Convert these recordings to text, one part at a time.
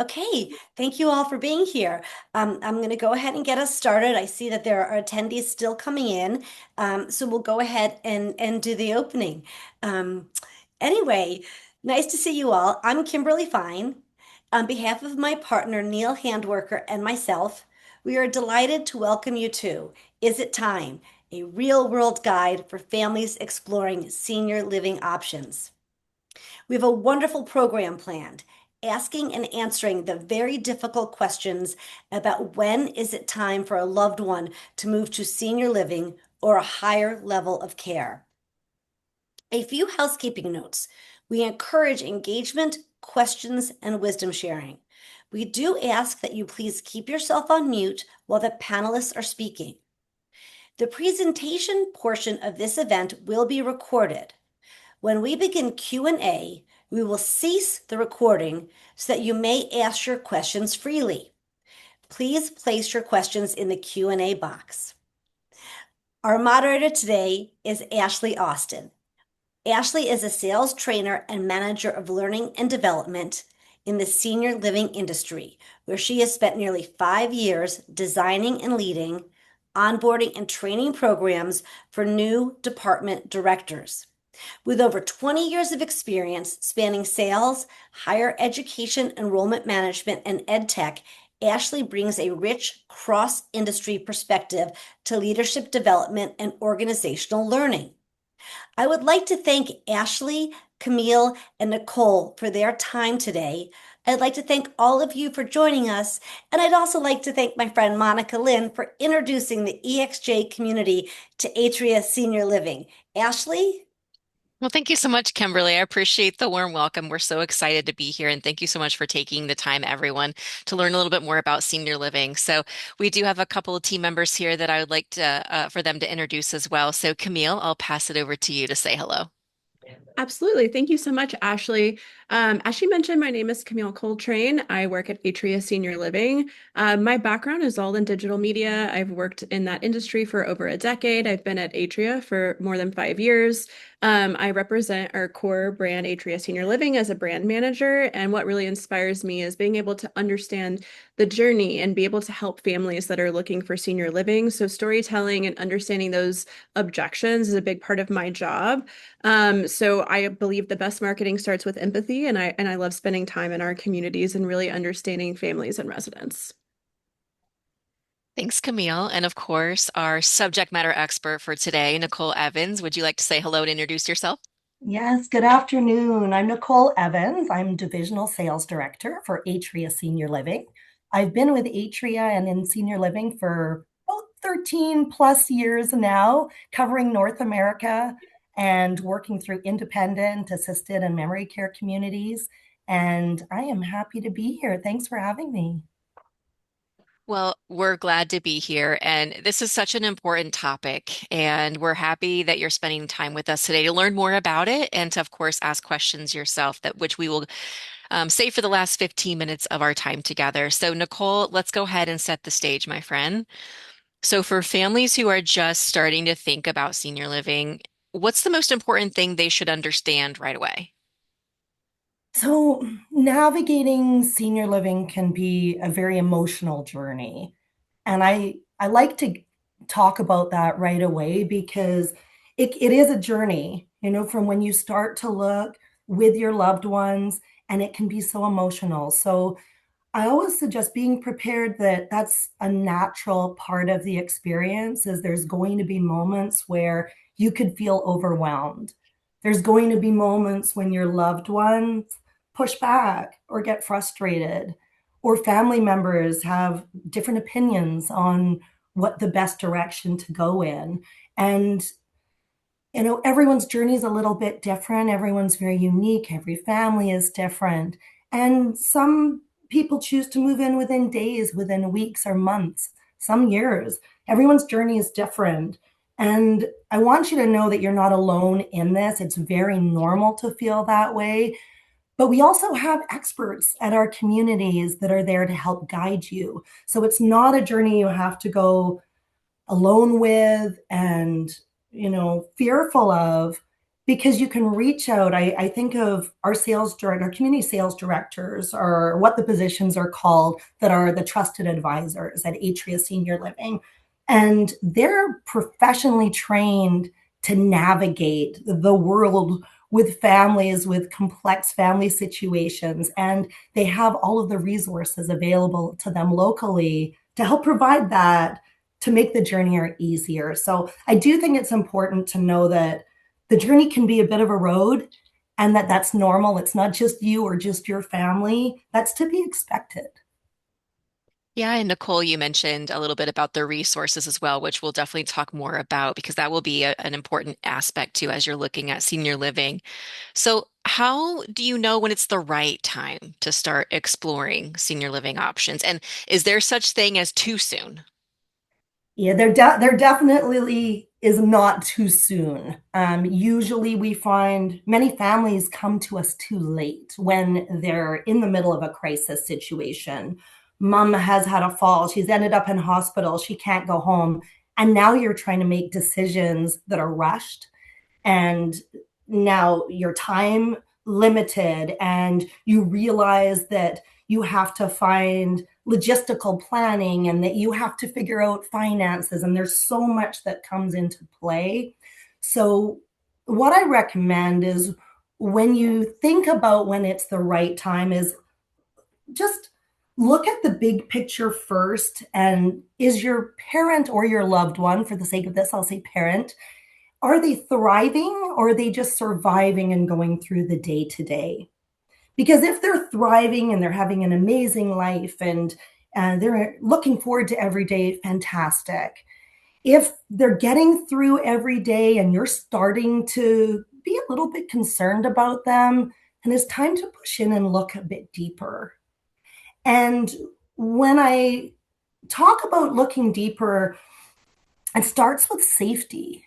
Okay, thank you all for being here. I'm going to go ahead and get us started. I see that there are attendees still coming in, so we'll go ahead and do the opening. Um, anyway, nice to see you all. I'm Kimberly Fine. On behalf of my partner Neil Handworker and myself, we are delighted to welcome you to Is It Time? A real-world guide for families exploring senior living options. We have a wonderful program planned, asking and answering the very difficult questions about when is it time for a loved one to move to senior living or a higher level of care. A few housekeeping notes. We encourage engagement, questions, and wisdom sharing. We do ask that you please keep yourself on mute while the panelists are speaking. The presentation portion of this event will be recorded. When we begin Q&A, we will cease the recording so that you may ask your questions freely. Please place your questions in the Q&A box. Our moderator today is Ashley Austin. Ashley is a sales trainer and manager of learning and development in the senior living industry, where she has spent nearly 5 years designing and leading onboarding and training programs for new department directors. With over 20 years of experience spanning sales, higher education, enrollment management, and ed tech, Ashley brings a rich cross-industry perspective to leadership development and organizational learning. I would like to thank Ashley, Camille, and Nicole for their time today. I'd like to thank all of you for joining us, and I'd also like to thank my friend Monica Lynn for introducing the EXJ community to Atria Senior Living. Ashley? Well, thank you so much, Kimberly. I appreciate the warm welcome. We're so excited to be here, and thank you so much for taking the time, everyone, to learn a little bit more about senior living. So, we do have a couple of team members here that I would like to for them to introduce as well. So, Camille, I'll pass it over to you to say hello. Absolutely. Thank you so much, Ashley. As she mentioned, my name is Camille Coltrane. I work at Atria Senior Living. My background is all in digital media. I've worked in that industry for over a decade. I've been at Atria for more than 5 years. I represent our core brand, Atria Senior Living, as a brand manager. And what really inspires me is being able to understand the journey and be able to help families that are looking for senior living. So, storytelling and understanding those objections is a big part of my job. So I believe the best marketing starts with empathy, and I love spending time in our communities and really understanding families and residents. Thanks, Camille. And of course, our subject matter expert for today, Nicole Evans. Would you like to say hello and introduce yourself? Yes, good afternoon. I'm Nicole Evans. I'm Divisional Sales Director for Atria Senior Living. I've been with Atria and in senior living for about 13 plus years now, covering North America and working through independent, assisted, and memory care communities. And I am happy to be here. Thanks for having me. Well, we're glad to be here. And this is such an important topic. And we're happy that you're spending time with us today to learn more about it and to, of course, ask questions yourself, that which we will save for the last 15 minutes of our time together. So, Nicole, let's go ahead and set the stage, my friend. So, for families who are just starting to think about senior living, what's the most important thing they should understand right away? So, navigating senior living can be a very emotional journey. And I like to talk about that right away because it is a journey, from when you start to look with your loved ones, and it can be so emotional. So, I always suggest being prepared that that's a natural part of the experience is there's going to be moments where you could feel overwhelmed. There's going to be moments when your loved ones push back or get frustrated, or family members have different opinions on what the best direction to go in. And everyone's journey is a little bit different. Everyone's very unique. Every family is different. And some people choose to move in within days, within weeks or months, some years. Everyone's journey is different. And I want you to know that you're not alone in this. It's very normal to feel that way. But we also have experts at our communities that are there to help guide you. So it's not a journey you have to go alone with and fearful of. because you can reach out. I think of our sales director, our community sales directors, or what the positions are called, that are the trusted advisors at Atria Senior Living. And they're professionally trained to navigate the world with families with complex family situations. And they have all of the resources available to them locally to help provide that, to make the journey easier. So I do think it's important to know that the journey can be a bit of a road, and that that's normal. It's not just you or just your family. That's to be expected. Yeah, and Nicole, you mentioned a little bit about the resources as well, which we'll definitely talk more about because that will be an important aspect too as you're looking at senior living. So, how do you know when it's the right time to start exploring senior living options? And is there such thing as too soon? Yeah, there definitely is not too soon. Usually, we find many families come to us too late when they're in the middle of a crisis situation. Mom has had a fall, she's ended up in hospital, she can't go home. And now you're trying to make decisions that are rushed, and now your time limited, and you realize that you have to find logistical planning and that you have to figure out finances, and there's so much that comes into play. So what I recommend is, when you think about when it's the right time, is just look at the big picture first. And is your parent or your loved one, for the sake of this I'll say parent, are they thriving, or are they just surviving and going through the day to day? Because if they're thriving and they're having an amazing life, and they're looking forward to every day, fantastic. If they're getting through every day and you're starting to be a little bit concerned about them, and it's time to push in and look a bit deeper. And when I talk about looking deeper, it starts with safety.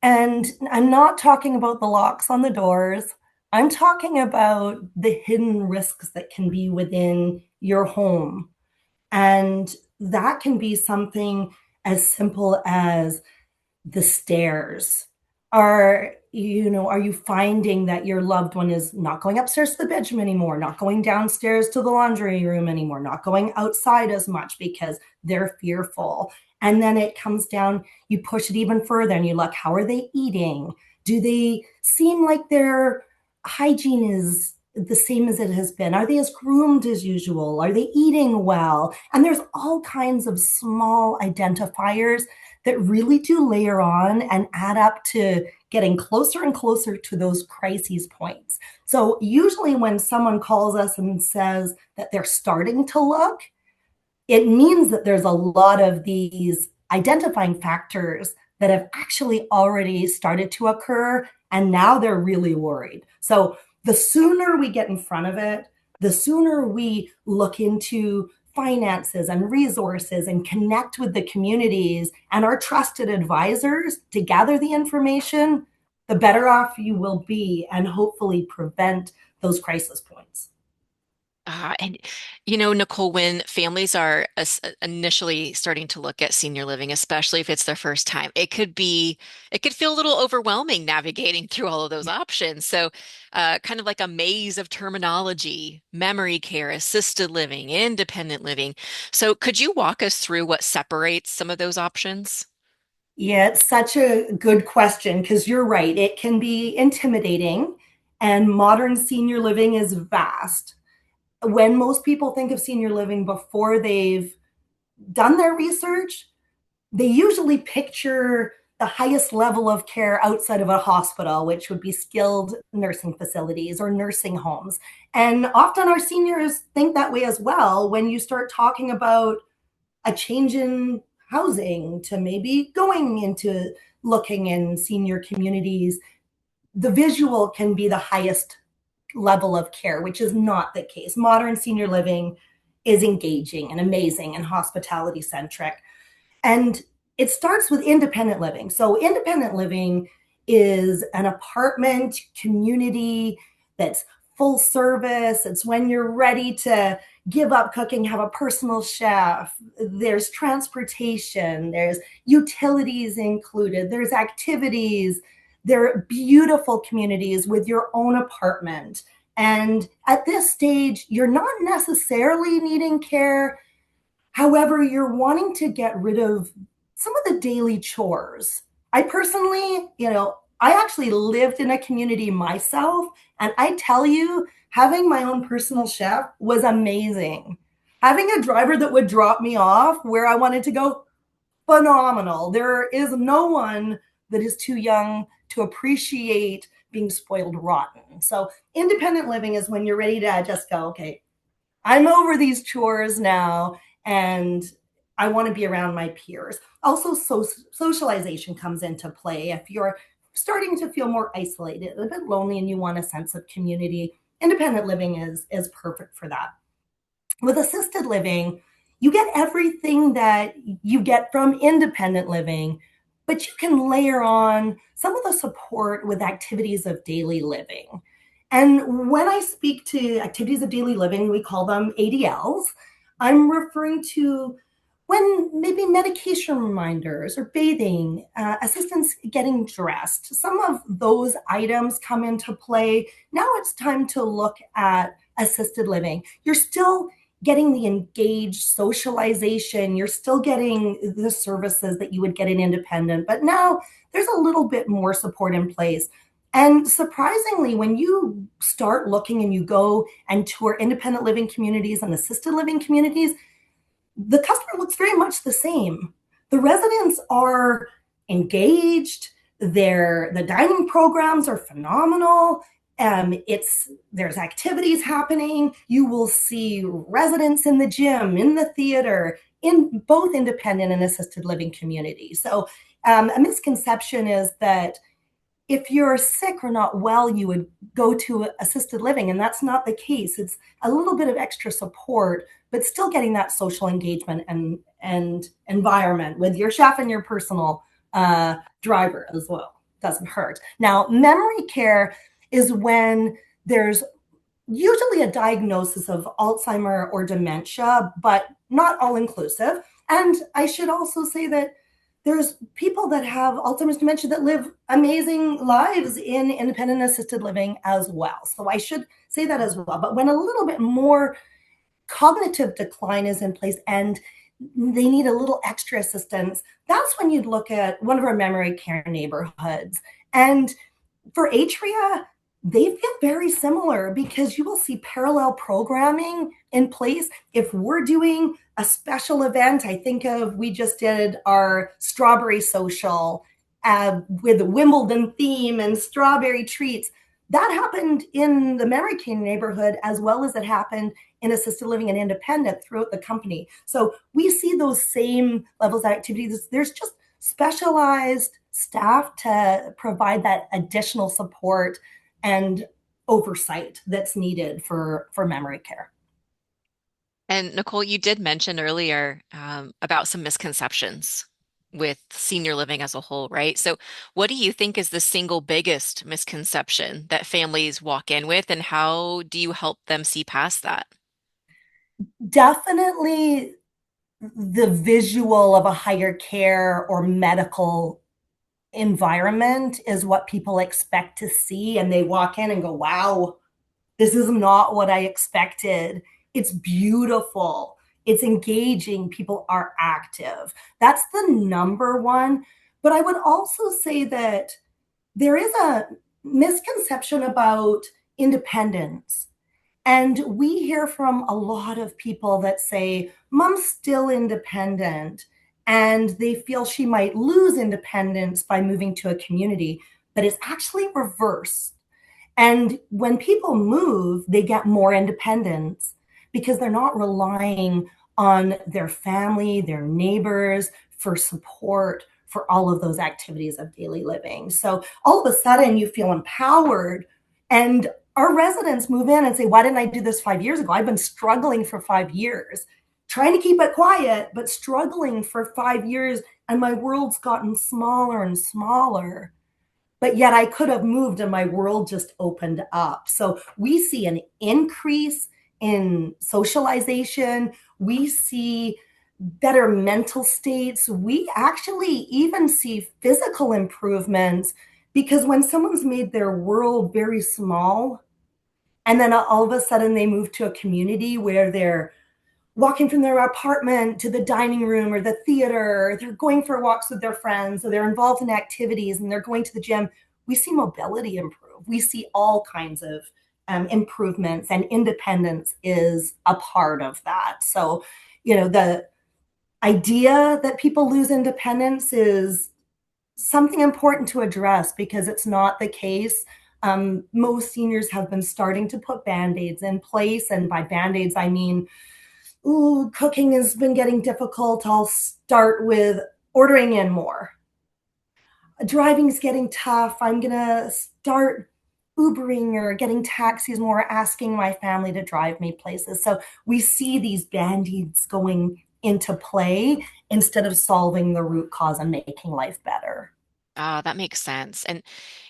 And I'm not talking about the locks on the doors. I'm talking about the hidden risks that can be within your home. And that can be something as simple as the stairs. Are you finding that your loved one is not going upstairs to the bedroom anymore, not going downstairs to the laundry room anymore, not going outside as much because they're fearful? And then it comes down, you push it even further and you look, how are they eating? Do they seem like their hygiene is the same as it has been? Are they as groomed as usual? Are they eating well? And there's all kinds of small identifiers that really do layer on and add up to getting closer and closer to those crises points. So usually when someone calls us and says that they're starting to look, it means that there's a lot of these identifying factors that have actually already started to occur, and now they're really worried. So the sooner we get in front of it, the sooner we look into finances and resources and connect with the communities and our trusted advisors to gather the information, the better off you will be, and hopefully prevent those crisis points. And Nicole, when families are initially starting to look at senior living, especially if it's their first time, it could feel a little overwhelming navigating through all of those options. So, kind of like a maze of terminology, memory care, assisted living, independent living. So, could you walk us through what separates some of those options? Yeah, it's such a good question, because you're right. It can be intimidating, and modern senior living is vast. When most people think of senior living before they've done their research, they usually picture the highest level of care outside of a hospital, which would be skilled nursing facilities or nursing homes. And often our seniors think that way as well when you start talking about a change in housing, to maybe going into looking in senior communities. The visual can be the highest level of care, which is not the case. Modern senior living is engaging and amazing and hospitality centric. And it starts with independent living. So, independent living is an apartment community that's full service. It's when you're ready to give up cooking, have a personal chef. There's transportation, there's utilities included, there's activities, They're beautiful communities with your own apartment. And at this stage, you're not necessarily needing care. However, you're wanting to get rid of some of the daily chores. I personally, I actually lived in a community myself, and I tell you, having my own personal chef was amazing. Having a driver that would drop me off where I wanted to go, phenomenal. There is no one that is too young to appreciate being spoiled rotten. So, independent living is when you're ready to just go, okay, I'm over these chores now, and I want to be around my peers. Also, socialization comes into play. If you're starting to feel more isolated, a bit lonely, and you want a sense of community, independent living is perfect for that. With assisted living, you get everything that you get from independent living, but you can layer on some of the support with activities of daily living. And when I speak to activities of daily living, we call them ADLs. I'm referring to when maybe medication reminders or bathing, assistance getting dressed, some of those items come into play. Now it's time to look at assisted living. You're still getting the engaged socialization, you're still getting the services that you would get in independent, but now there's a little bit more support in place. And surprisingly, when you start looking and you go and tour independent living communities and assisted living communities, the customer looks very much the same. The residents are engaged. The dining programs are phenomenal. There's activities happening. You will see residents in the gym, in the theater, in both independent and assisted living communities. So a misconception is that if you're sick or not well, you would go to assisted living, and that's not the case. It's a little bit of extra support, but still getting that social engagement and environment with your chef and your personal driver as well. Doesn't hurt. Now, memory care is when there's usually a diagnosis of Alzheimer or dementia, but not all inclusive. And I should also say that there's people that have Alzheimer's dementia that live amazing lives in independent assisted living as well. So I should say that as well. But when a little bit more cognitive decline is in place and they need a little extra assistance, that's when you'd look at one of our memory care neighborhoods. And for Atria, they feel very similar because you will see parallel programming in place. If we're doing a special event, I think of, we just did our strawberry social with the Wimbledon theme and strawberry treats. That happened in the memory care neighborhood as well as it happened in assisted living and independent throughout the company. So we see those same levels of activities. There's just specialized staff to provide that additional support and oversight that's needed for memory care. And Nicole, you did mention earlier about some misconceptions with senior living as a whole, right? So, what do you think is the single biggest misconception that families walk in with, and how do you help them see past that? Definitely the visual of a higher care or medical environment is what people expect to see. And they walk in and go, wow, this is not what I expected. It's beautiful. It's engaging. People are active. That's the number one. But I would also say that there is a misconception about independence. And we hear from a lot of people that say, Mom's still independent, and they feel she might lose independence by moving to a community, but it's actually reversed. And when people move, they get more independence because they're not relying on their family, their neighbors for support for all of those activities of daily living. So all of a sudden you feel empowered, and our residents move in and say, why didn't I do this 5 years ago? I've been struggling for 5 years, trying to keep it quiet, but struggling for 5 years. And my world's gotten smaller and smaller. But yet I could have moved and my world just opened up. So we see an increase in socialization. We see better mental states. We actually even see physical improvements Because when someone's made their world very small, and then all of a sudden they move to a community where they're walking from their apartment to the dining room or the theater, they're going for walks with their friends, or they're involved in activities and they're going to the gym, we see mobility improve. We see all kinds of improvements, and independence is a part of that. So, the idea that people lose independence is something important to address, because it's not the case. Most seniors have been starting to put band-aids in place. And by band-aids, I mean, ooh, cooking has been getting difficult. I'll start with ordering in more. Driving's getting tough. I'm going to start Ubering or getting taxis more, asking my family to drive me places. So we see these band-aids going into play instead of solving the root cause and making life better. Ah, that makes sense. And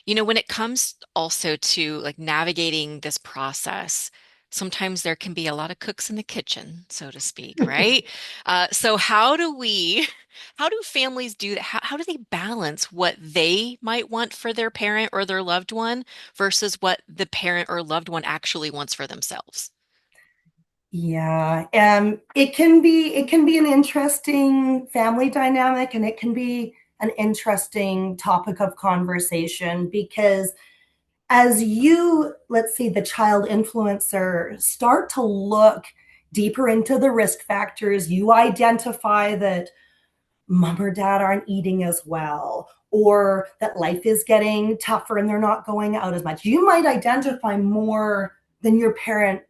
when it comes also to like navigating this process, sometimes there can be a lot of cooks in the kitchen, so to speak, right? So how do families do that? How do they balance what they might want for their parent or their loved one versus what the parent or loved one actually wants for themselves? Yeah, it can be an interesting family dynamic, and it can be an interesting topic of conversation, because as you, let's say, the child influencer, start to look deeper into the risk factors, you identify that mom or dad aren't eating as well, or that life is getting tougher and they're not going out as much. You might identify more than your parent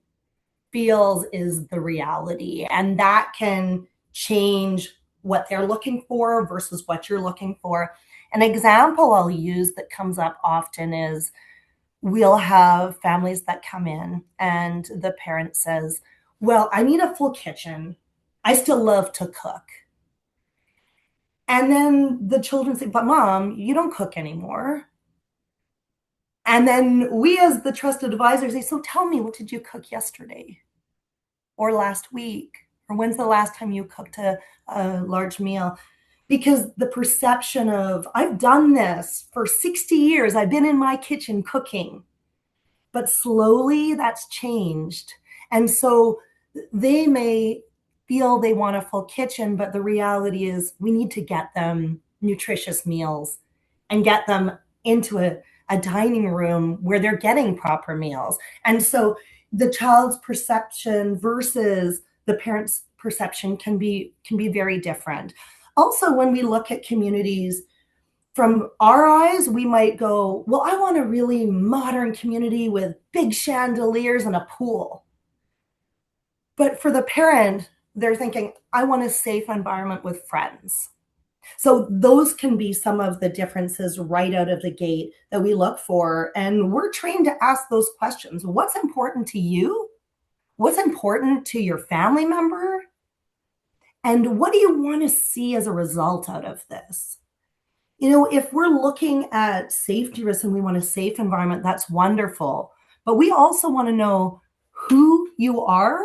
feels is the reality. And that can change what they're looking for versus what you're looking for. An example I'll use that comes up often is, we'll have families that come in and the parent says, well, I need a full kitchen. I still love to cook. And then the children say, but mom, you don't cook anymore. And then we, as the trusted advisors, say, so tell me, what did you cook yesterday or last week? Or when's the last time you cooked a large meal? Because the perception of, I've done this for 60 years, I've been in my kitchen cooking, but slowly that's changed. And so they may feel they want a full kitchen, but the reality is we need to get them nutritious meals and get them into a dining room where they're getting proper meals. And so the child's perception versus the parent's perception can be very different. Also, when we look at communities, from our eyes, we might go, well, I want a really modern community with big chandeliers and a pool. But for the parent, they're thinking, I want a safe environment with friends. So those can be some of the differences right out of the gate that we look for. And we're trained to ask those questions. What's important to you? What's important to your family member? And what do you want to see as a result out of this? If we're looking at safety risks and we want a safe environment, that's wonderful. But we also want to know who you are.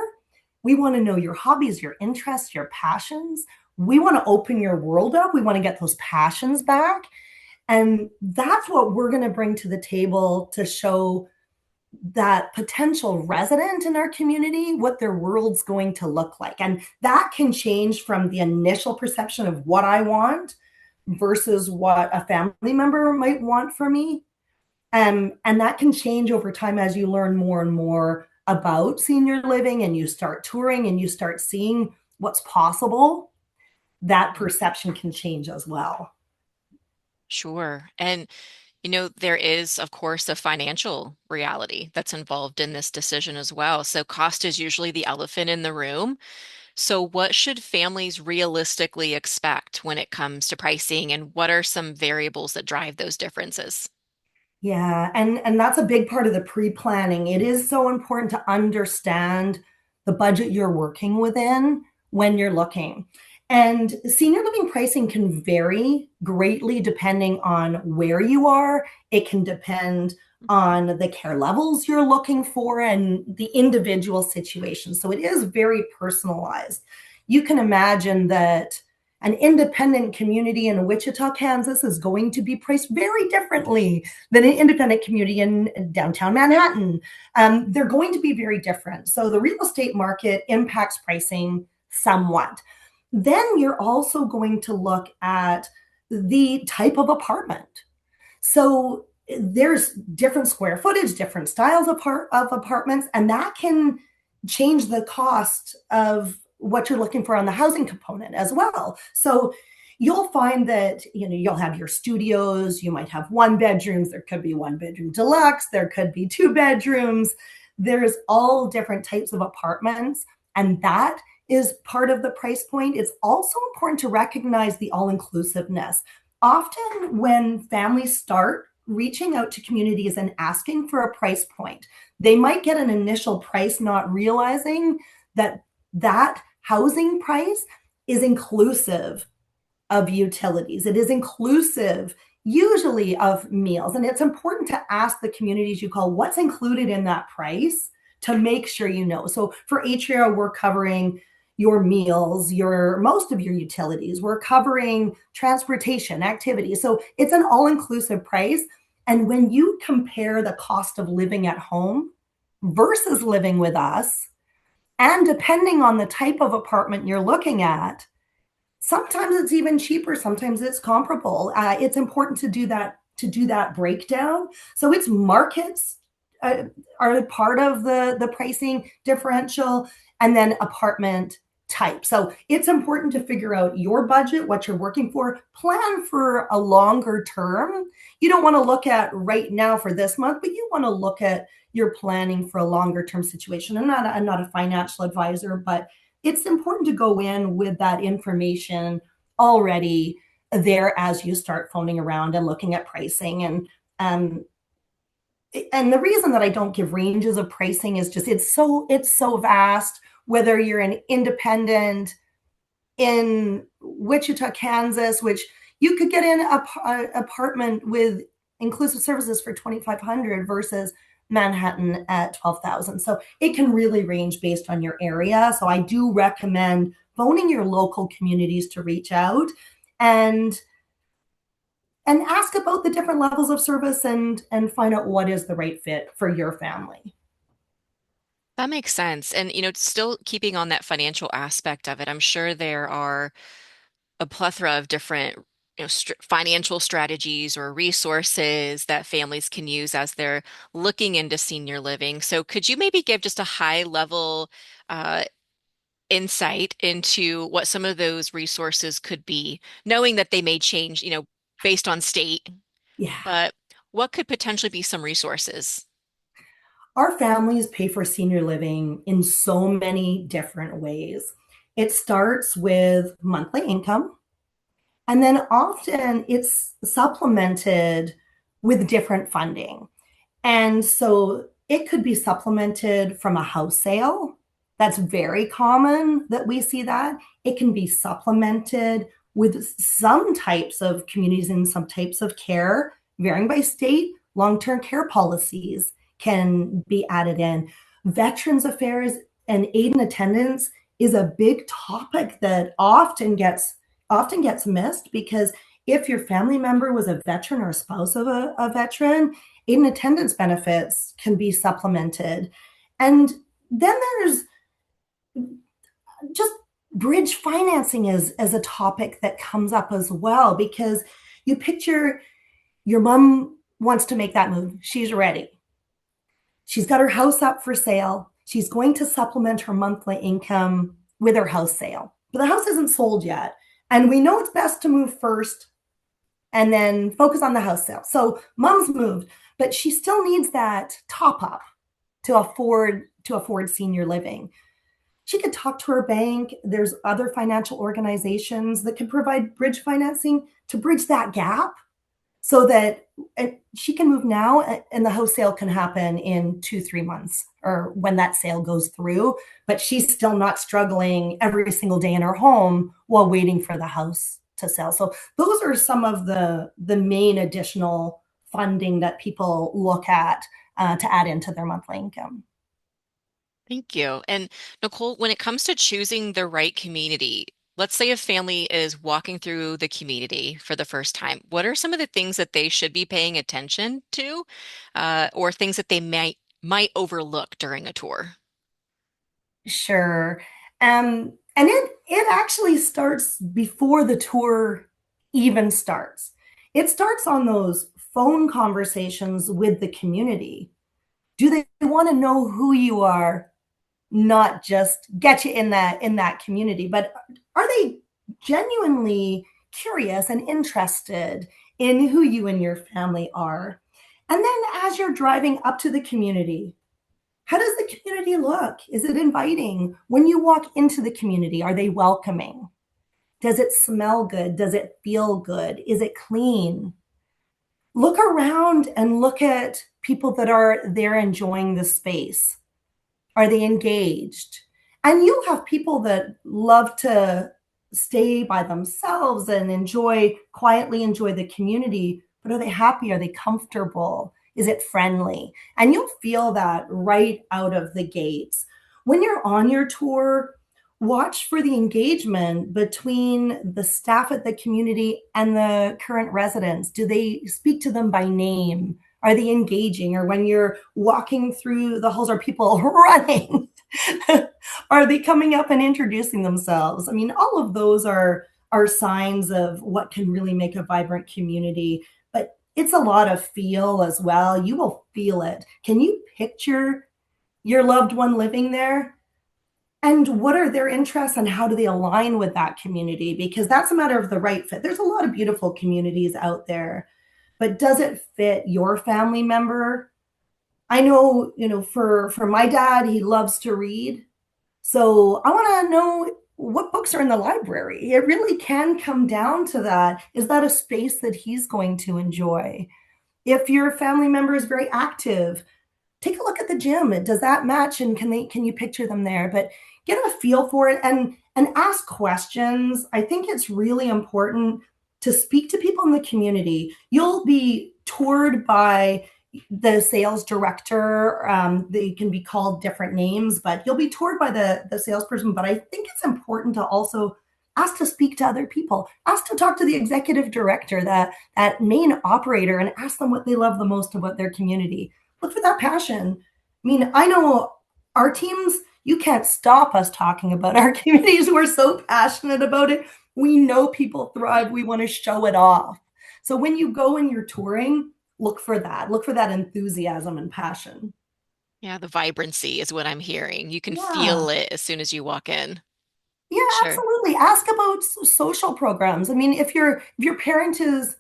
We want to know your hobbies, your interests, your passions. We want to open your world up. We want to get those passions back. And that's what we're going to bring to the table to show that potential resident in our community what their world's going to look like. And that can change from the initial perception of what I want versus what a family member might want for me. And that can change over time as you learn more and more about senior living and you start touring and you start seeing what's possible. That perception can change as well. Sure. And there is, of course, a financial reality that's involved in this decision as well. So cost is usually the elephant in the room. So what should families realistically expect when it comes to pricing, and what are some variables that drive those differences? Yeah, and that's a big part of the pre-planning. It is so important to understand the budget you're working within when you're looking. And senior living pricing can vary greatly depending on where you are. It can depend on the care levels you're looking for and the individual situation. So it is very personalized. You can imagine that An independent community in Wichita, Kansas is going to be priced very differently than an independent community in downtown Manhattan. They're going to be very different. So the real estate market impacts pricing somewhat. Then you're also going to look at the type of apartment. So there's different square footage, different styles of apartments, and that can change the cost of what you're looking for on the housing component as well. So you'll find that you'll have your studios, you might have one bedrooms, there could be one bedroom deluxe, there could be two bedrooms. There's all different types of apartments, and that is part of the price point. It's also important to recognize the all-inclusiveness. Often when families start reaching out to communities and asking for a price point, they might get an initial price, not realizing that that housing price is inclusive of utilities. It is inclusive usually of meals. And it's important to ask the communities you call what's included in that price to make sure you know. So for Atria, we're covering your meals, most of your utilities. We're covering transportation, activities. So it's an all-inclusive price. And when you compare the cost of living at home versus living with us, and depending on the type of apartment you're looking at, sometimes it's even cheaper, sometimes it's comparable. It's important to do that breakdown. So its markets are part of the pricing differential, and then apartment type. So it's important to figure out your budget, what you're working for, plan for a longer term. You don't want to look at right now for this month, but you want to look at your planning for a longer term situation. I'm not a financial advisor, but it's important to go in with that information already there as you start phoning around and looking at pricing. And the reason that I don't give ranges of pricing is just it's so vast. Whether you're an independent in Wichita, Kansas, which you could get in an apartment with inclusive services for $2,500 versus Manhattan at $12,000. So it can really range based on your area. So I do recommend phoning your local communities to reach out and ask about the different levels of service and find out what is the right fit for your family. That makes sense. And, still keeping on that financial aspect of it, I'm sure there are a plethora of different, financial strategies or resources that families can use as they're looking into senior living. So could you maybe give just a high level uh, insight into what some of those resources could be, knowing that they may change, based on state, Yeah. but what could potentially be some resources? Our families pay for senior living in so many different ways. It starts with monthly income, and then often it's supplemented with different funding. And so it could be supplemented from a house sale. That's very common that we see that. It can be supplemented with some types of communities and some types of care, varying by state. Long-term care policies can be added in. Veterans Affairs and aid and attendance is a big topic that often gets missed, because if your family member was a veteran or a spouse of a veteran, aid and attendance benefits can be supplemented. And then there's just bridge financing as a topic that comes up as well, because you picture your mom wants to make that move. She's ready. She's got her house up for sale. She's going to supplement her monthly income with her house sale. But the house isn't sold yet. And we know it's best to move first and then focus on the house sale. So mom's moved, but she still needs that top up to afford senior living. She could talk to her bank. There's other financial organizations that can provide bridge financing to bridge that gap so that she can move now and the house sale can happen in 2-3 months or when that sale goes through, but she's still not struggling every single day in her home while waiting for the house to sell. So those are some of the main additional funding that people look at to add into their monthly income. Thank you. And Nicole, when it comes to choosing the right community, let's say a family is walking through the community for the first time. What are some of the things that they should be paying attention to, or things that they might overlook during a tour? Sure. And it actually starts before the tour even starts. It starts on those phone conversations with the community. Do they want to know who you are, not just get you in that community, but are they genuinely curious and interested in who you and your family are? And then as you're driving up to the community, how does the community look? Is it inviting? When you walk into the community, are they welcoming? Does it smell good? Does it feel good? Is it clean? Look around and look at people that are there enjoying the space. Are they engaged? And you'll have people that love to stay by themselves and quietly enjoy the community, but are they happy? Are they comfortable? Is it friendly? And you'll feel that right out of the gates. When you're on your tour, watch for the engagement between the staff at the community and the current residents. Do they speak to them by name? Are they engaging? Or when you're walking through the halls, are people running? Are they coming up and introducing themselves? I mean, all of those are signs of what can really make a vibrant community. But it's a lot of feel as well. You will feel it. Can you picture your loved one living there? And what are their interests and how do they align with that community? Because that's a matter of the right fit. There's a lot of beautiful communities out there, but does it fit your family member? I know, for my dad, he loves to read. So I want to know what books are in the library. It really can come down to that. Is that a space that he's going to enjoy? If your family member is very active, take a look at the gym. Does that match? And can you picture them there? But get a feel for it and ask questions. I think it's really important to speak to people in the community. You'll be toured by the sales director. They can be called different names, but you'll be toured by the salesperson. But I think it's important to also ask to speak to other people, ask to talk to the executive director, that main operator, and ask them what they love the most about their community. Look for that passion. I mean, I know our teams, you can't stop us talking about our communities. We're so passionate about it. We know people thrive. We want to show it off. So when you go and you're touring, look for that. Look for that enthusiasm and passion. Yeah, the vibrancy is what I'm hearing. You can Yeah. feel it as soon as you walk in. Yeah, Sure. absolutely. Ask about social programs. I mean, if your parent is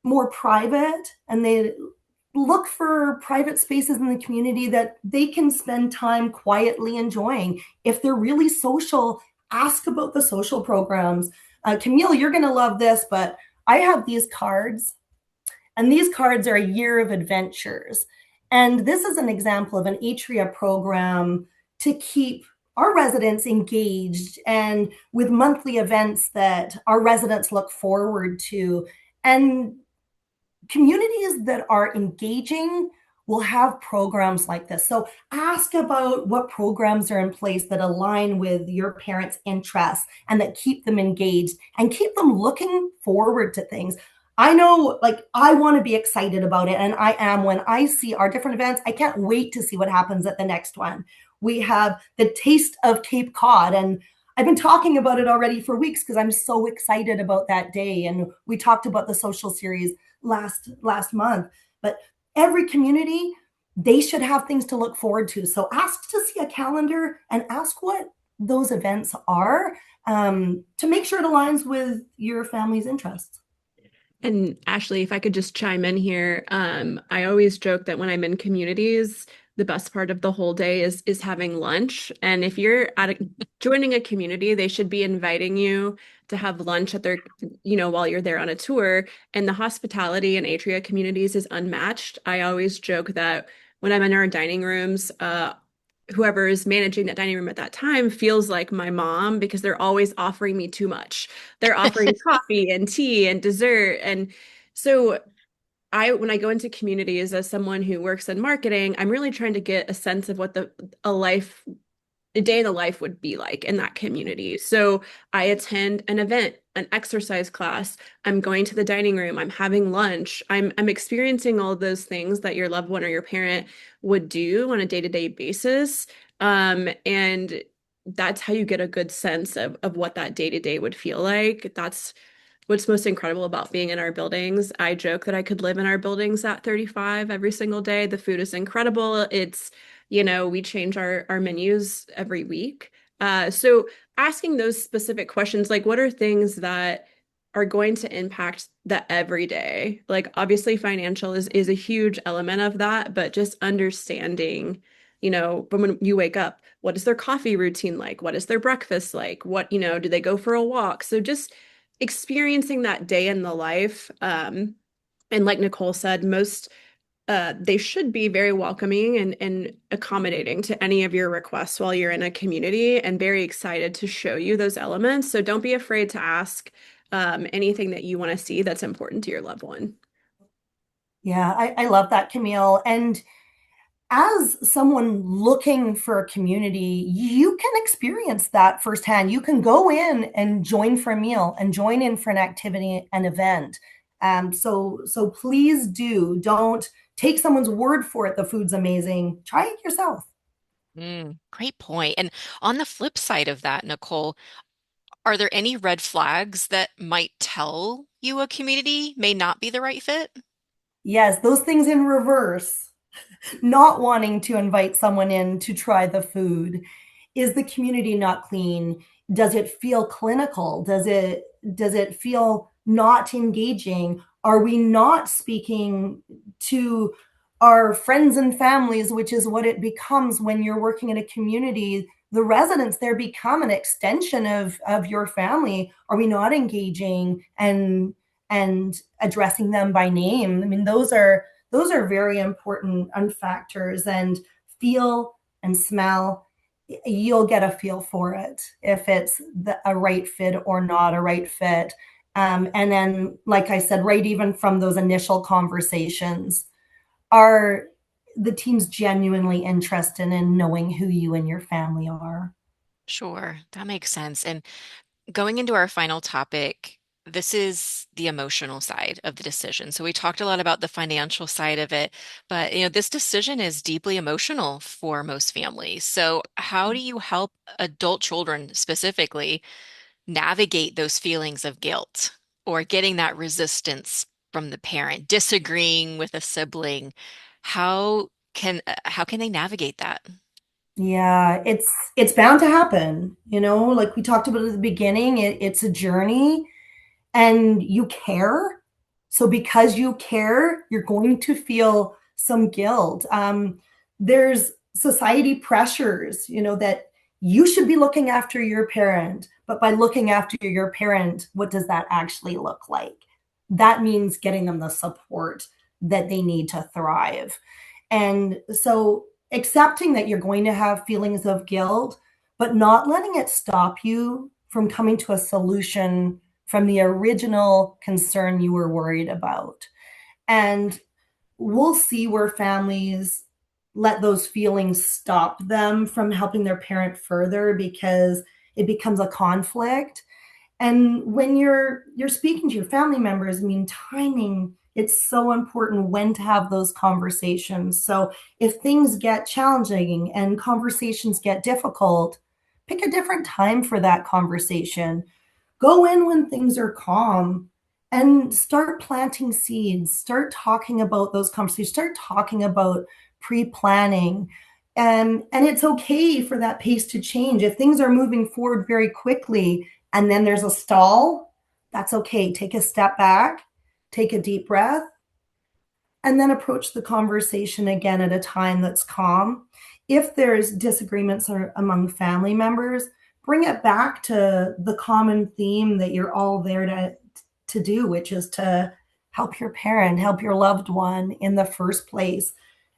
more private and they look for private spaces in the community that they can spend time quietly enjoying. If they're really social, ask about the social programs. Camille, you're going to love this, but I have these cards, and these cards are a year of adventures. And this is an example of an Atria program to keep our residents engaged and with monthly events that our residents look forward to. And communities that are engaging will have programs like this. So ask about what programs are in place that align with your parents' interests and that keep them engaged and keep them looking forward to things. I know, like, I want to be excited about it, and I am. When I see our different events, I can't wait to see what happens at the next one. We have the Taste of Cape Cod, and I've been talking about it already for weeks because I'm so excited about that day. And we talked about the social series last month. But every community, they should have things to look forward to. So ask to see a calendar and ask what those events are, to make sure it aligns with your family's interests. And Ashley, if I could just chime in here, I always joke that when I'm in communities, the best part of the whole day is having lunch. And if you're joining a community, they should be inviting you to have lunch at their, while you're there on a tour. And the hospitality in Atria communities is unmatched. I always joke that when I'm in our dining rooms, whoever is managing that dining room at that time feels like my mom because they're always offering me too much. They're offering coffee and tea and dessert. And so when I go into communities as someone who works in marketing, I'm really trying to get a sense of what a life a day in the life would be like in that community. So I attend an event, an exercise class, I'm going to the dining room, I'm having lunch, I'm experiencing all those things that your loved one or your parent would do on a day-to-day basis. And that's how you get a good sense of what that day-to-day would feel like. That's what's most incredible about being in our buildings. I joke that I could live in our buildings at 35 every single day. The food is incredible. We change our menus every week. So asking those specific questions, like what are things that are going to impact the everyday? Like obviously financial is a huge element of that, but just understanding, when you wake up, what is their coffee routine like? What is their breakfast like? Do they go for a walk? So just experiencing that day in the life. And like Nicole said, they should be very welcoming and accommodating to any of your requests while you're in a community and very excited to show you those elements. So don't be afraid to ask anything that you want to see that's important to your loved one. Yeah, I love that, Camille. And as someone looking for a community, you can experience that firsthand. You can go in and join for a meal and join in for an activity, an event. So please don't take someone's word for it. The food's amazing. Try it yourself. Great point. And on the flip side of that, Nicole, are there any red flags that might tell you a community may not be the right fit? Yes, those things in reverse. Not wanting to invite someone in to try the food. Is the community not clean? Does it feel clinical? Does it feel not engaging? Are we not speaking to our friends and families, which is what it becomes when you're working in a community? The residents there become an extension of your family. Are we not engaging and addressing them by name? I mean, those are very important factors. And feel and smell, you'll get a feel for it if it's a right fit or not a right fit. And then, like I said, right, even from those initial conversations, are the team's genuinely interested in knowing who you and your family are? Sure, that makes sense. And going into our final topic, this is the emotional side of the decision. So we talked a lot about the financial side of it, but this decision is deeply emotional for most families. So how do you help adult children specifically navigate those feelings of guilt or getting that resistance from the parent, disagreeing with a sibling? How can they navigate that? Yeah, it's bound to happen, like we talked about at the beginning. It's a journey, and you care. So because you care, you're going to feel some guilt. There's society pressures, that you should be looking after your parent, but by looking after your parent, what does that actually look like? That means getting them the support that they need to thrive. And so accepting that you're going to have feelings of guilt, but not letting it stop you from coming to a solution from the original concern you were worried about. And we'll see where families let those feelings stop them from helping their parent further because it becomes a conflict. And when you're speaking to your family members, I mean, timing, it's so important when to have those conversations. So if things get challenging and conversations get difficult, pick a different time for that conversation. Go in when things are calm and start planting seeds. Start talking about those conversations. Start talking about pre-planning. And it's okay for that pace to change. If things are moving forward very quickly and then there's a stall, that's okay. Take a step back, take a deep breath, and then approach the conversation again at a time that's calm. If there's disagreements among family members, bring it back to the common theme that you're all there to do, which is to help your parent, help your loved one in the first place,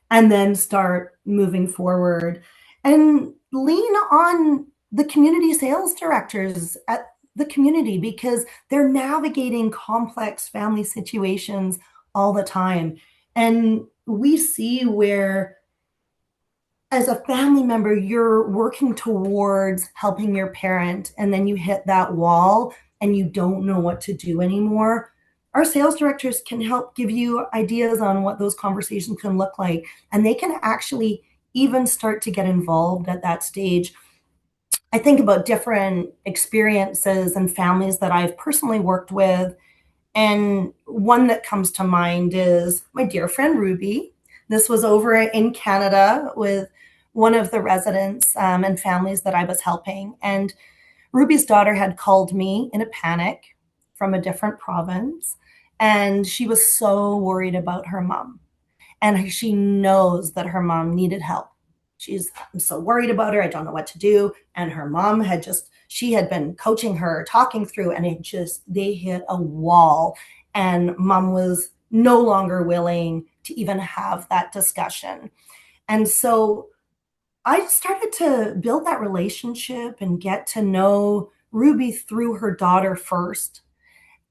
and then start moving forward. And lean on the community sales directors at the community because they're navigating complex family situations all the time. And we see where as a family member, you're working towards helping your parent, and then you hit that wall and you don't know what to do anymore. Our sales directors can help give you ideas on what those conversations can look like, and they can actually even start to get involved at that stage. I think about different experiences and families that I've personally worked with, and one that comes to mind is my dear friend Ruby. This was over in Canada with one of the residents and families that I was helping. And Ruby's daughter had called me in a panic from a different province. And she was so worried about her mom. And she knows that her mom needed help. I'm so worried about her. I don't know what to do. And her mom she had been coaching her, talking through, and they hit a wall. And mom was no longer willing to even have that discussion. And so I started to build that relationship and get to know Ruby through her daughter first.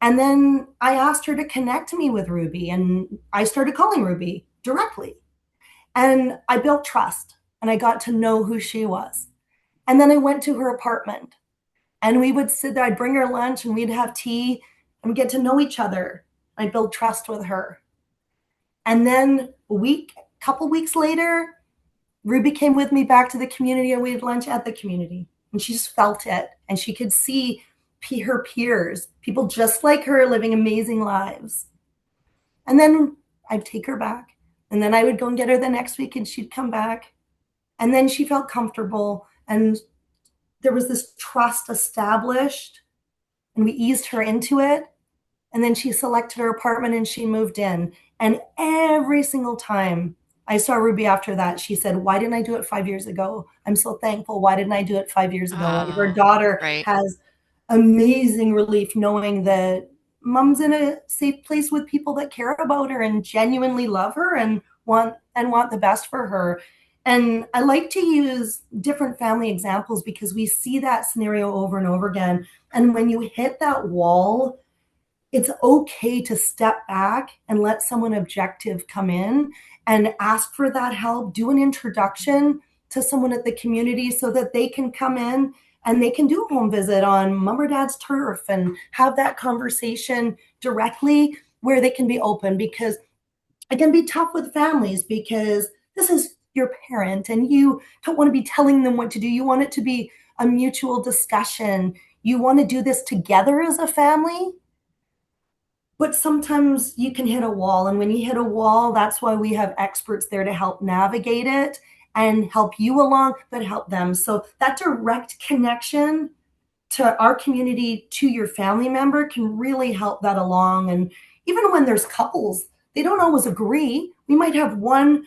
And then I asked her to connect me with Ruby, and I started calling Ruby directly. And I built trust, and I got to know who she was. And then I went to her apartment, and we would sit there. I'd bring her lunch and we'd have tea and get to know each other. I built trust with her. And then couple weeks later, Ruby came with me back to the community, and we had lunch at the community. And she just felt it. And she could see her peers, people just like her, living amazing lives. And then I'd take her back. And then I would go and get her the next week, and she'd come back. And then she felt comfortable. And there was this trust established, and we eased her into it. And then she selected her apartment and she moved in. And every single time I saw Ruby after that, she said, "Why didn't I do it 5 years ago? I'm so thankful. Why didn't I do it 5 years ago?" Her Oh, daughter right. has amazing relief knowing that mom's in a safe place with people that care about her and genuinely love her and want the best for her. And I like to use different family examples because we see that scenario over and over again. And when you hit that wall, it's okay to step back and let someone objective come in and ask for that help, do an introduction to someone at the community so that they can come in and they can do a home visit on mom or dad's turf and have that conversation directly where they can be open, because it can be tough with families because this is your parent and you don't want to be telling them what to do. You want it to be a mutual discussion. You want to do this together as a family. But sometimes you can hit a wall. And when you hit a wall, that's why we have experts there to help navigate it and help you along, but help them. So that direct connection to our community, to your family member, can really help that along. And even when there's couples, they don't always agree. We might have one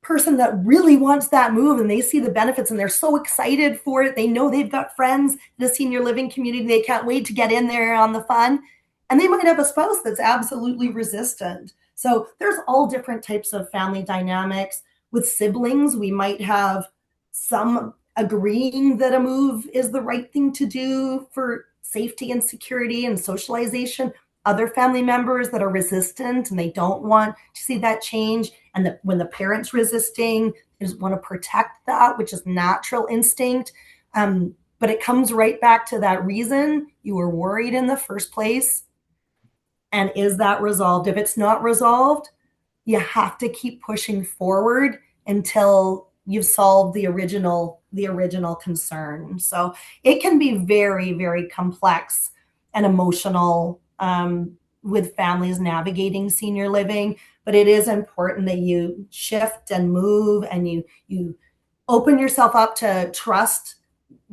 person that really wants that move and they see the benefits and they're so excited for it. They know they've got friends in the senior living community. They can't wait to get in there on the fun. And they might have a spouse that's absolutely resistant. So there's all different types of family dynamics. With siblings, we might have some agreeing that a move is the right thing to do for safety and security and socialization. Other family members that are resistant and they don't want to see that change. And when the parent's resisting, they just want to protect that, which is natural instinct. But it comes right back to that reason you were worried in the first place. And is that resolved? If it's not resolved, you have to keep pushing forward until you've solved the original concern. So it can be very, very complex and emotional with families navigating senior living, but it is important that you shift and move and you open yourself up to trust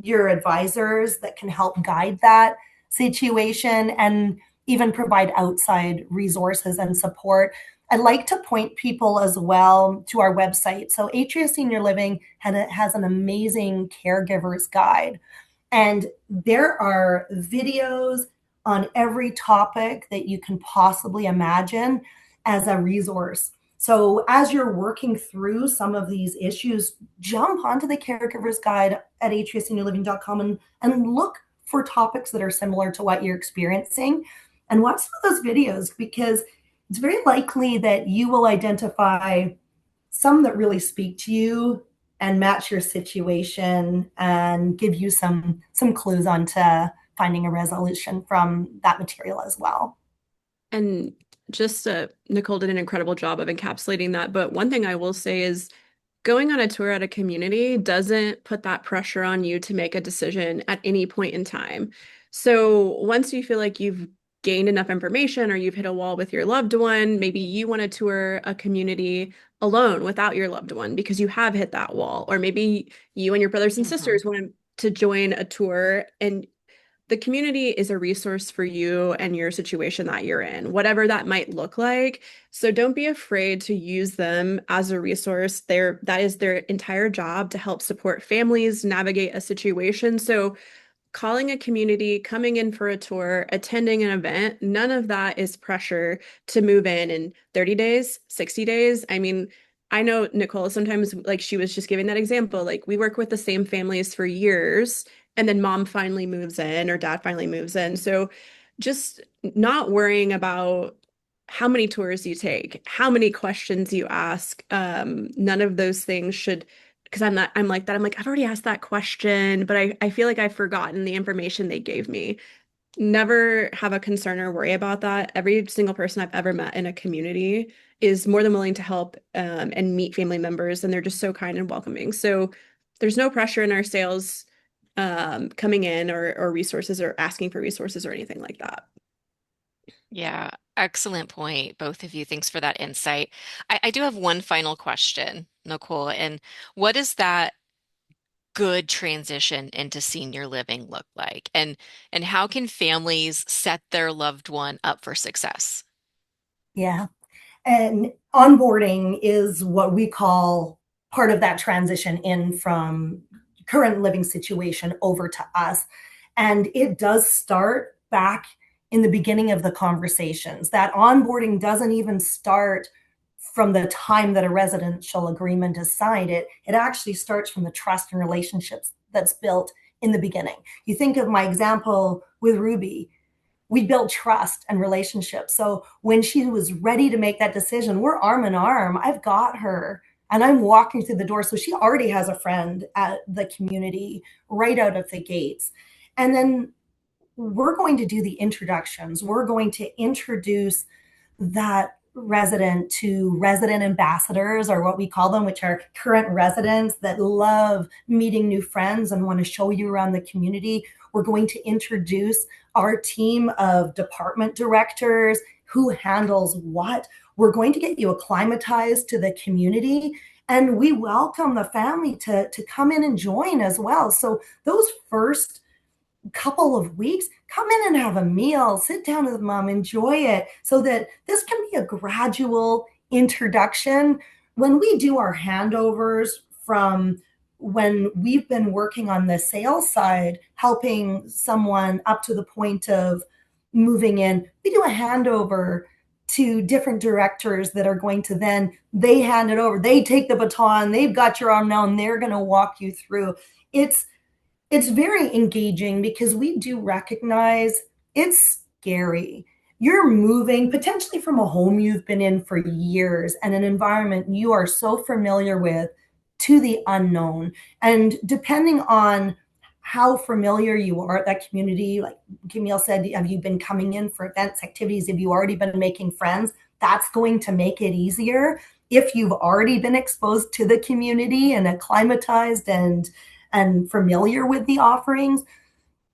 your advisors that can help guide that situation and even provide outside resources and support. I'd like to point people as well to our website. So Atria Senior Living has an amazing caregiver's guide. And there are videos on every topic that you can possibly imagine as a resource. So as you're working through some of these issues, jump onto the caregiver's guide at atriaseniorliving.com and look for topics that are similar to what you're experiencing and watch some of those videos, because it's very likely that you will identify some that really speak to you and match your situation and give you some clues onto finding a resolution from that material as well. And just Nicole did an incredible job of encapsulating that. But one thing I will say is going on a tour at a community doesn't put that pressure on you to make a decision at any point in time. So once you feel like you've gained enough information or you've hit a wall with your loved one, maybe you want to tour a community alone without your loved one because you have hit that wall. Or maybe you and your brothers and Mhm. sisters want to join a tour, and the community is a resource for you and your situation that you're in, whatever that might look like. So don't be afraid to use them as a resource. That is their entire job, to help support families navigate a situation. So calling a community, coming in for a tour, attending an event, none of that is pressure to move in 30 days, 60 days. I mean, I know Nicole, sometimes like she was just giving that example, like we work with the same families for years and then mom finally moves in or dad finally moves in. So just not worrying about how many tours you take, how many questions you ask, none of those things should, because I'm like that. I'm like, I've already asked that question, but I feel like I've forgotten the information they gave me. Never have a concern or worry about that. Every single person I've ever met in a community is more than willing to help and meet family members, and they're just so kind and welcoming. So there's no pressure in our sales coming in or resources or asking for resources or anything like that. Yeah, excellent point, both of you. Thanks for that insight. I do have one final question, Nicole, and what does that good transition into senior living look like? And how can families set their loved one up for success? Yeah. And onboarding is what we call part of that transition in from current living situation over to us. And it does start back in the beginning of the conversations. That onboarding doesn't even start from the time that a residential agreement is signed. It actually starts from the trust and relationships that's built in the beginning. You think of my example with Ruby, we built trust and relationships. So when she was ready to make that decision, we're arm in arm. I've got her and I'm walking through the door. So she already has a friend at the community right out of the gates. And then we're going to do the introductions. We're going to introduce that resident to resident ambassadors, or what we call them, which are current residents that love meeting new friends and want to show you around the community. We're going to introduce our team of department directors, who handles what. We're going to get you acclimatized to the community, and we welcome the family to come in and join as well. So those first couple of weeks, come in and have a meal, sit down with mom, enjoy it, so that this can be a gradual introduction. When we do our handovers from when we've been working on the sales side, helping someone up to the point of moving in, we do a handover to different directors that are going to then, they hand it over, they take the baton, they've got your arm now, and they're going to walk you through. It's very engaging because we do recognize it's scary. You're moving potentially from a home you've been in for years and an environment you are so familiar with to the unknown. And depending on how familiar you are at that community, like Camille said, have you been coming in for events, activities? Have you already been making friends? That's going to make it easier. If you've already been exposed to the community and acclimatized and familiar with the offerings.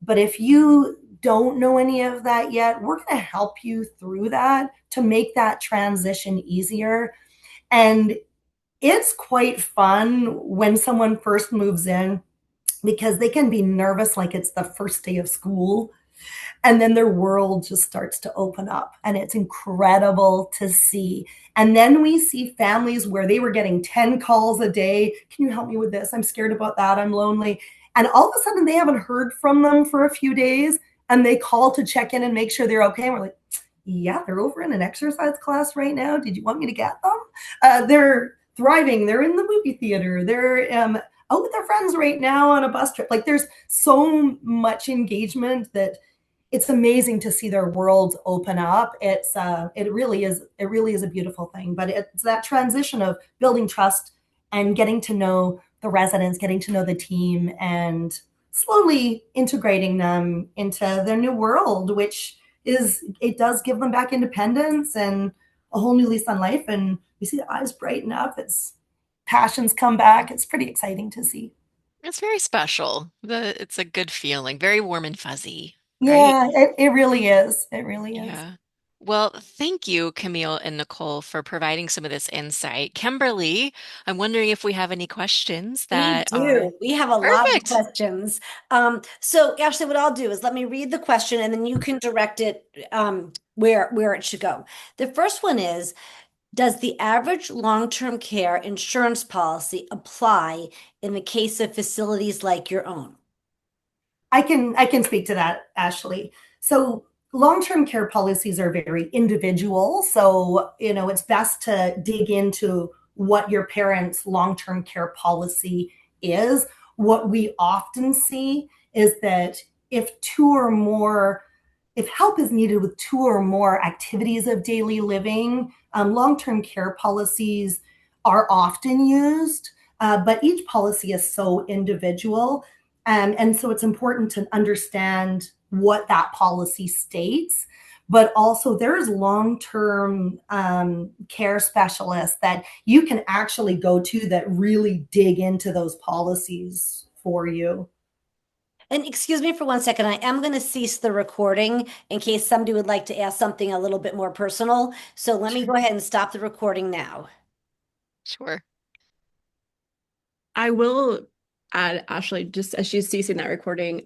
But if you don't know any of that yet, we're going to help you through that to make that transition easier. And it's quite fun when someone first moves in because they can be nervous like it's the first day of school, and then their world just starts to open up, and it's incredible to see. And then we see families where they were getting 10 calls a day. Can you help me with this? I'm scared about that. I'm lonely. And all of a sudden they haven't heard from them for a few days, and they call to check in and make sure they're okay. And we're like, yeah, they're over in an exercise class right now. Did you want me to get them? They're thriving. They're in the movie theater. They're out with their friends right now on a bus trip. Like, there's so much engagement that it's amazing to see their worlds open up. It really is a beautiful thing. But it's that transition of building trust and getting to know the residents, getting to know the team, and slowly integrating them into their new world, which is, it does give them back independence and a whole new lease on life. And we see the eyes brighten up as passions come back. It's pretty exciting to see. It's very special. It's a good feeling, very warm and fuzzy, right? Yeah, it really is. It really is. Yeah. Well, thank you, Camille and Nicole, for providing some of this insight. Kimberly, I'm wondering if we have any questions We that are do. We have a lot of perfect. questions. So Ashley, what I'll do is let me read the question and then you can direct it where it should go. The first one is, does the average long-term care insurance policy apply in the case of facilities like your own? I can speak to that, Ashley. So long-term care policies are very individual. So, it's best to dig into what your parents' long-term care policy is. What we often see is that if two or more if help is needed with two or more activities of daily living, long-term care policies are often used, but each policy is so individual. And so it's important to understand what that policy states. But also, there's long term care specialists that you can actually go to that really dig into those policies for you. And excuse me for 1 second, I am going to cease the recording in case somebody would like to ask something a little bit more personal. So let me go ahead and stop the recording now. Sure. I will add, Ashley, just as she's ceasing that recording.